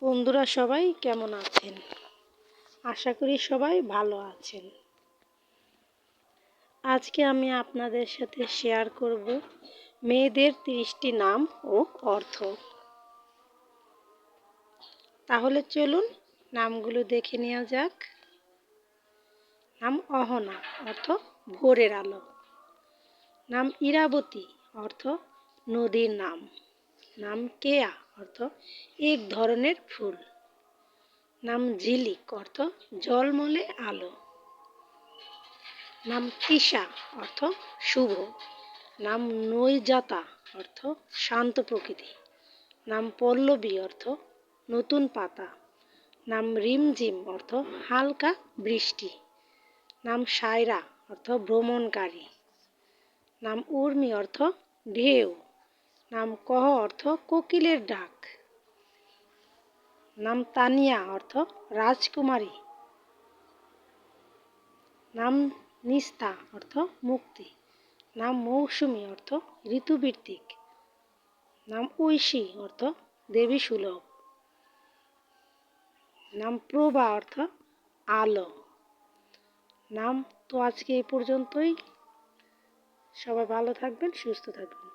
বন্ধুরা সবাই কেমন আছেন? আশা করি সবাই ভালো আছেন। আজকে আমি আপনাদের সাথে শেয়ার করব মেয়েদের 30টি নাম ও অর্থ। তাহলে চলুন নামগুলো দেখে নেওয়া যাক। নাম অহনা, অর্থ ভোরের আলো। নাম ইরাবতী, অর্থ নদীর নাম। নাম কেয়া, অর্থ এক ধরনের ফুল। নাম ঝিলিক, অর্থ ঝলমলে আলো। নাম তৃষা, অর্থ শুভ। নাম নৈজাতা, অর্থ শান্ত প্রকৃতি। নাম পল্লবী, অর্থ নতুন পাতা। নাম রিমঝিম, অর্থ হালকা বৃষ্টি। নাম সায়রা, অর্থ ভ্রমণকারী। নাম উর্মি, অর্থ ঢেউ। নাম কহ, অর্থ কোকিলের ডাক। নাম তানিয়া, অর্থ রাজকুমারী। নাম নিস্তা, অর্থ মুক্তি। নাম মৌসুমী, অর্থ ঋতুভিত্তিক। নাম ঐশী, অর্থ দেবী সুলভ। নাম প্রভা, অর্থ আলো। নাম তো আজকে এই পর্যন্তই। সবাই ভালো থাকবেন, সুস্থ থাকবেন।